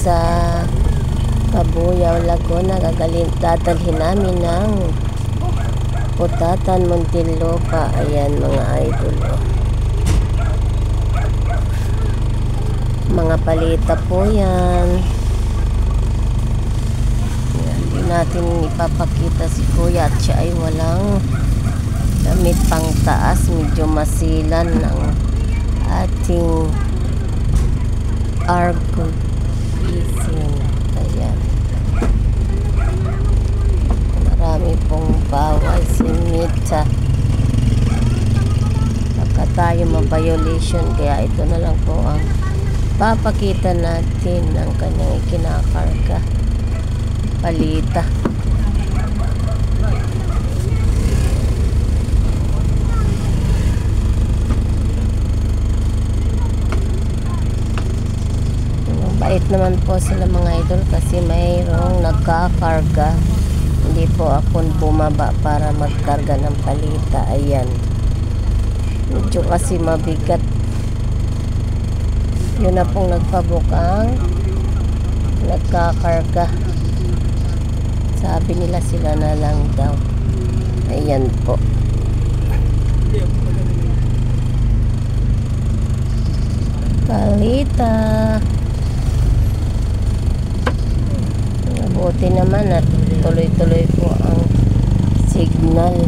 sa Cabuyao, Laguna. Dadalhin namin ng Putatan, Muntinlupa. Ayan mga idol. Mga palita po yan. Hindi natin ipapakita si Kuya at siya ay walang damit pang taas. Medyo masilan ng ating Argo Fishing. Ayan. Marami pong bawal si Mita. Baka tayo ma-violation, kaya ito na lang po ang papakita natin ng kanyang ikinakarga. Palita. Bait naman po sila mga idol kasi mayroong nagkakarga. Hindi po ako bumaba para magkarga ng palita. Ayan. Medyo kasi mabigat. Yun na pong nagpabukang nagkakarga. Sabi nila sila na lang daw. Ayan po. Palita. Buti naman at tuloy-tuloy po ang signal.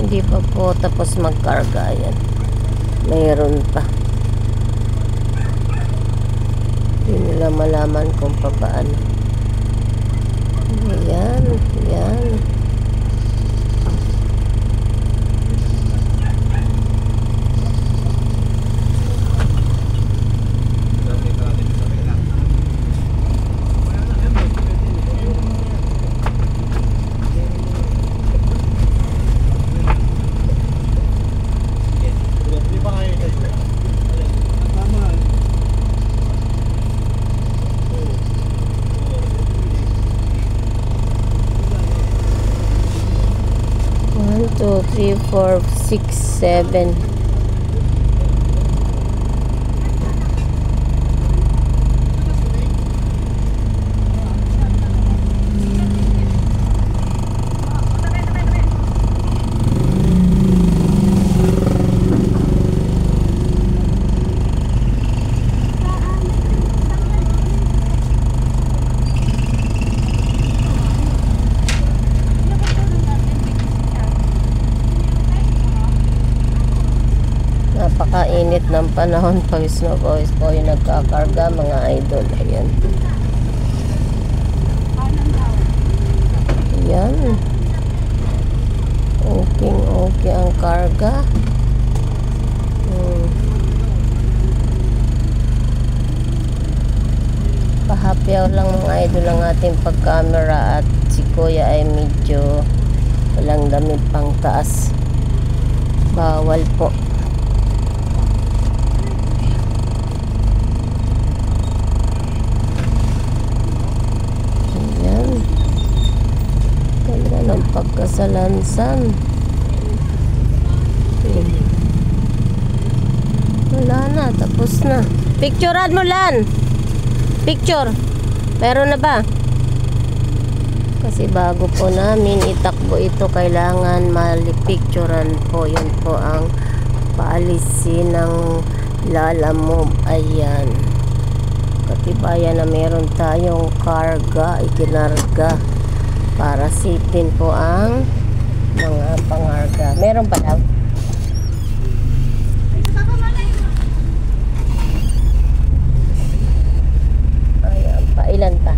Hindi pa po tapos magkarga. Ayan. Mayroon pa. Hindi nila malaman kung paano. Ayan. Ayan. Two, three, four, six, seven. Napakainit ng panahon. Pawis na pawis po yung nagkakarga mga idol. Ayan. Ayan. Okay ang karga. Pahapyaw lang mga idol ang ating pagkamera at si Kuya ay medyo walang damit pang taas. Bawal po. Ng pagkasalansan. Wala na, tapos na. Picturean mo Lan. Picture. Meron na ba? Kasi bago po namin itakbo ito, kailangan malipicturean po. Yun po ang paalisin ng lalamove. Ayan. Katibayan na meron tayong karga, ikinarga. Para safe din po ang mga pangarga. Meron pa daw? Ayan pa. Ilan pa?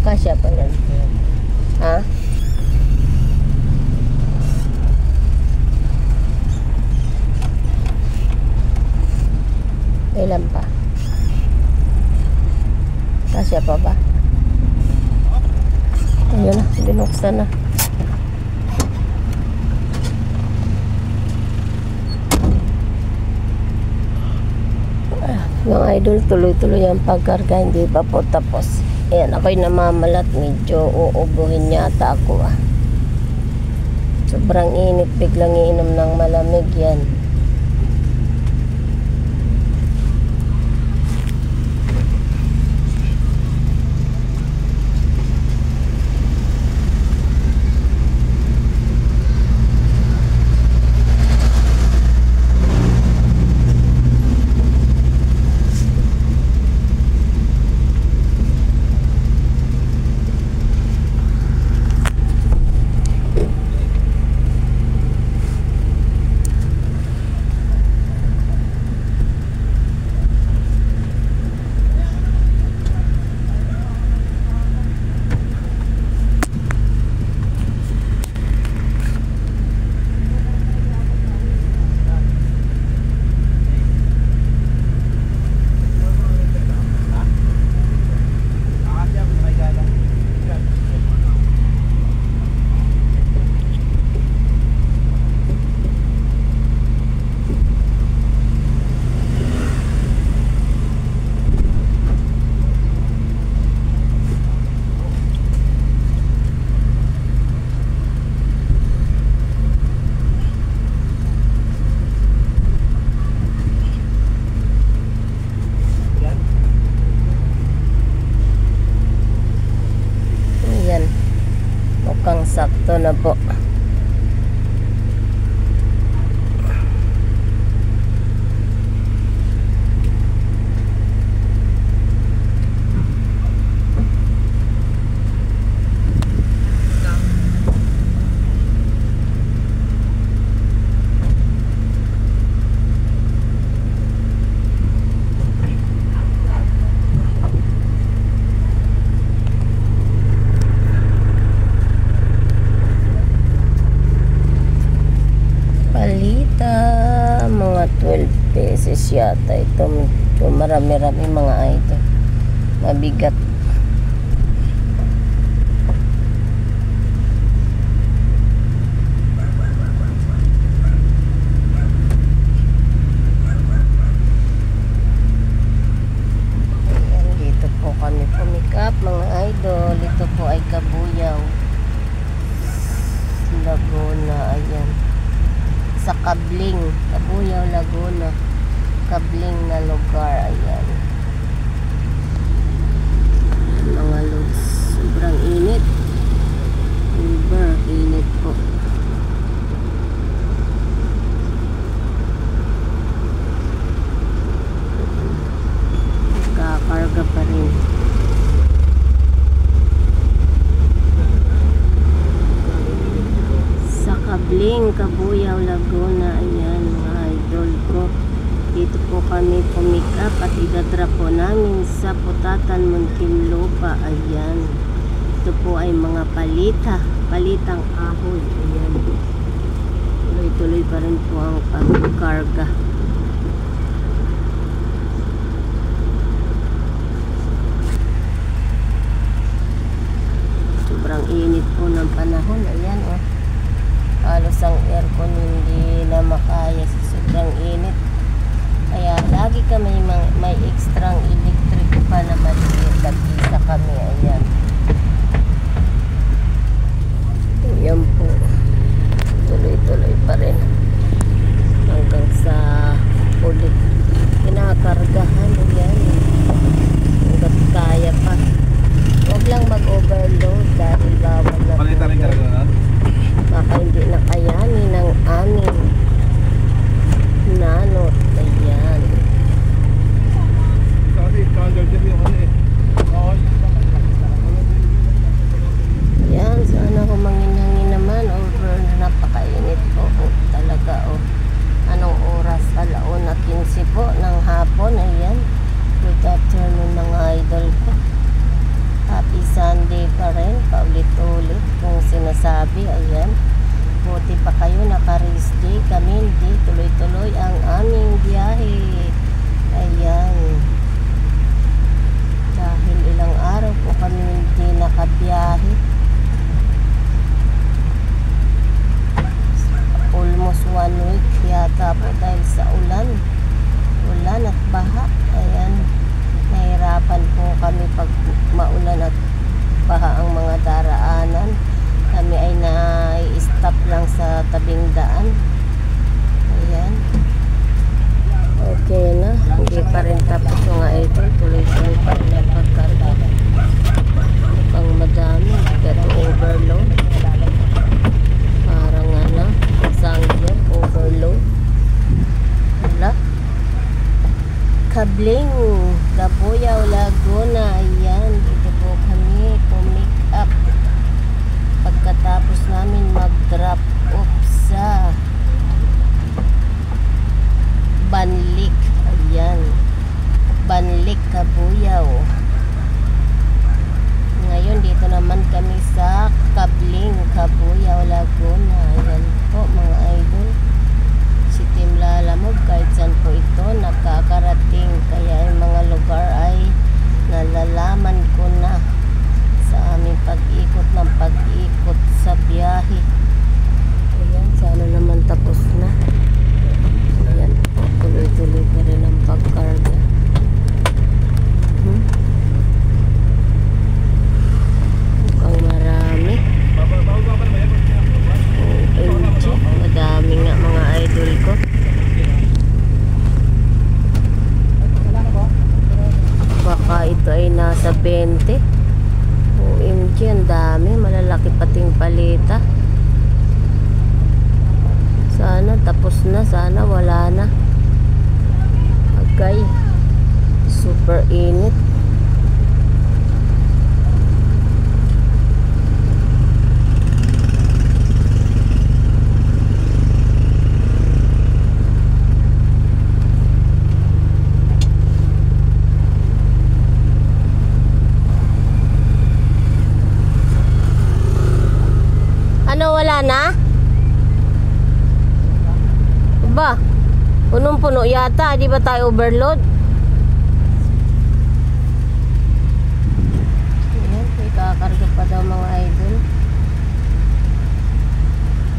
Kasya pa yan. Ha? Ilan pa? Kasya pa ba? Ayun na, binuksan na. Mga idol, tuloy-tuloy ang pagkarga, hindi pa po tapos. Ayan, ako'y namamalat, medyo uubuhin yata ako ah. Sobrang init, biglang iinom ng malamig yan. Mukhang sakto na po. Mga 12 pesos yata ito. So, marami-rami mga idol. Mabigat. Ayan, dito po kami pumikap mga idol. Ito po ay Kabuyaw, Laguna. Ayan, sa Kabling, Kabuyaw, Laguna, Kabling na lugar. Ayan, mga lods, sobrang init, super init po. Kakarga pa rin. Kabling, Kabuyaw, Laguna. Ayan mga idol ko, dito po kami pumick up at idadrop po namin sa Putatan, Muntinlupa. Ayan, ito po ay mga palitang ahoy. Ayan, tuloy-tuloy pa rin po ang pagkarga. Sobrang init po ng panahon. Ayan oh, halos ang aircon hindi na makaya sa sobrang init. Kaya lagi kami may extrang electric pa na maliit. Nag-isa kami. Ayan. Ayan po. Tuloy-tuloy pa rin hanggang sa ulit. Kinakargahan. Ayan. Hanggang kaya pa. Huwag lang mag-overload dahil bawal na palita rin karga na? Baka hindi na kayanin ng aming nanot. Ayan. Ayan, sana humangin-hangin naman. Over na napakainit po. Talaga oh. Anong oras? 1:15 po ng hapon. Ayan. Good afternoon mga idol ko. Happy Sunday pa rin. Paulit-ulit kung sinasabi. Ayan. Buti pa kayo naka-rest day. Kami hindi. Tuloy-tuloy ang aming biyahe. Ayan. Kabling, Cabuyao, Laguna. Ayan, dito po kami pumick up pagkatapos namin mag-drop off sa Banlik. Ayan, Banlik, Cabuyao. Ngayon dito naman kami sa Kabling, Cabuyao, Laguna. Ayan po mga idol, si Team Lalamove kahit saan po ito nakakarating, kaya yung mga lugar ay nalalaman ko na sa aming pag-ikot ng pag-ikot sa biyahe. Ayan, sana naman tapos na. Ayan po, tuloy-tuloy pa rin ang pagkarga. Mukhang marami. OMG, madami nga mga idol ko. Baka ito ay nasa 20. OMG, ang dami. Malalaki pating palita. Sana tapos na. Sana wala na. Okay. Super init. Wala na? Ba? Punong-puno yata. Di ba tayo overload? Ayan, may kakarga pa daw mga idol.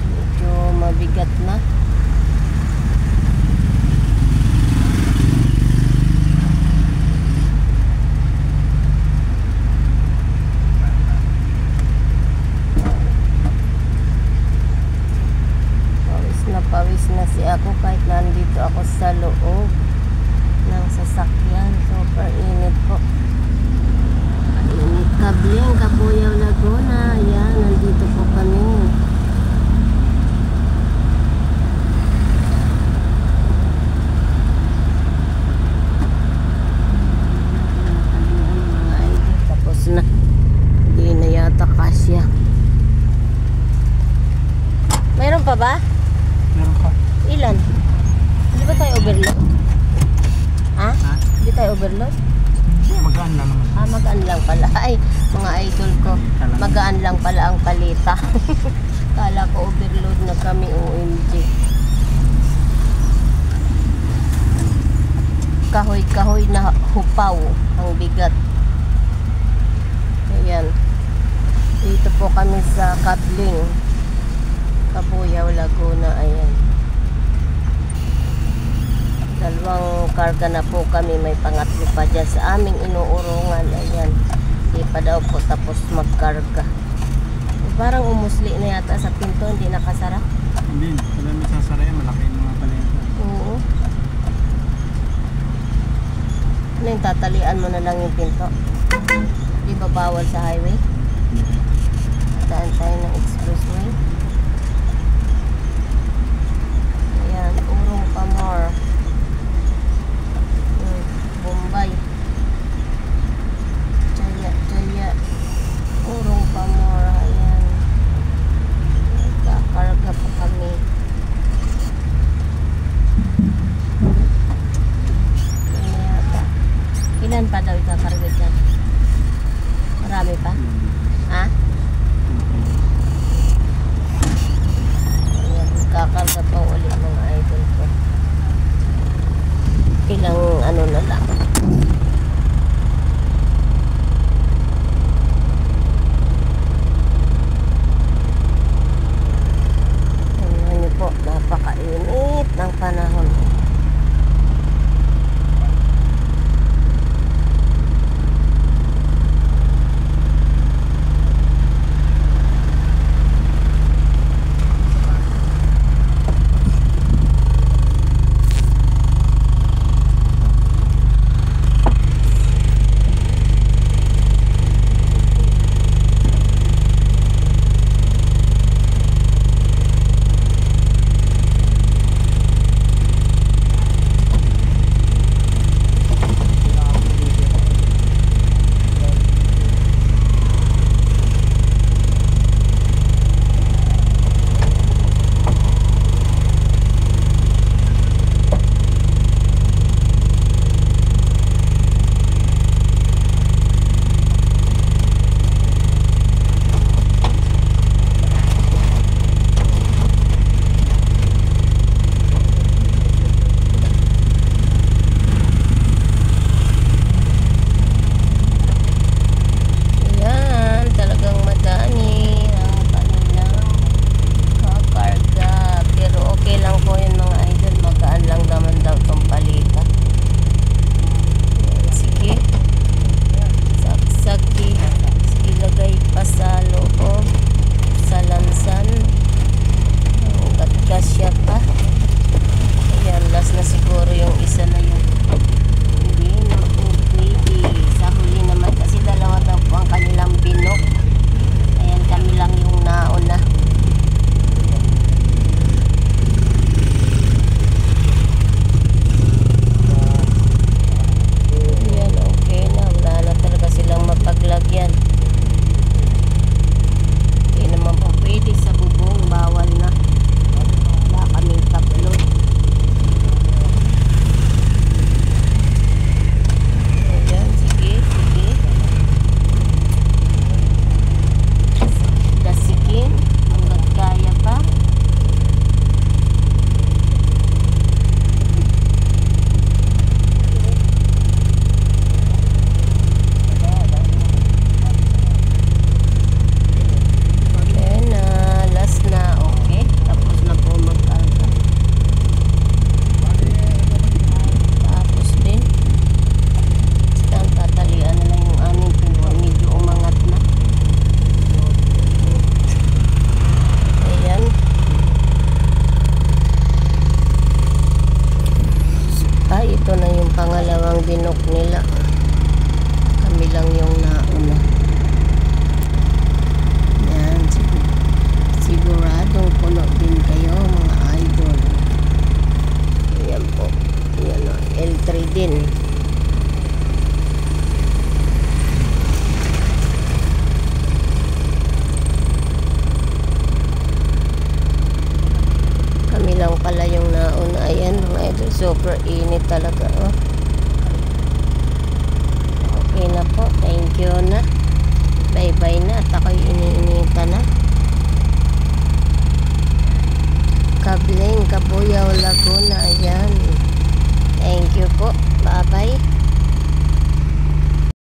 Medyo mabigat na. Pawis na si ako kahit nandito ako sa loob ng sasakyan. Super init po. Init. Kabling, Cabuyao, Laguna. Ayan, nandito po kami. Tapos na. Hindi na yata kasya. Mayroon pa ba? Meron pa. Ilan? Hindi ba tayo overload? Ha? Hindi tayo overload? Magaan lang naman. Magaan lang pala. Ay, mga idol ko. Magaan lang pala ang palita. Kala ko overload na kami, OMG. Kahoy-kahoy na hupaw ang bigat. Ayan. Dito po kami sa Kabling, Cabuyao, Laguna. Ayan. Dalawang karga na po kami. May pangatlo pa dyan sa aming inuurungan. Ayan. Hindi pa daw po tapos magkarga. Parang umusli na yata sa pinto. Hindi nakasara. Hindi. Wala may sasara yan. Malaki yung mga palengke. Oo. Ano yung tatalian mo na lang yung pinto? Di ba bawal sa highway? Daan tayo ng expressway. Ayan, Urong Pamor, Bombay, Jaya, Urong Pamor. Ayan, nagkakarga pa kami. Ilan pa daw ikakarga dyan? Marami pa? Ha? pangalawang binok nila. Kami lang yung nauna. Yan, siguradong puno din kayo mga idol. Ayan po. Ayan o, L3 din. Kami lang pala yung nauna. Ayan mga idol, super init talaga. Oh. Okay na po, thank you na. Bye bye na at ako'y iniinita na. Kabling, Kabuyaw, Laguna. Ayan. Thank you po. Bye bye.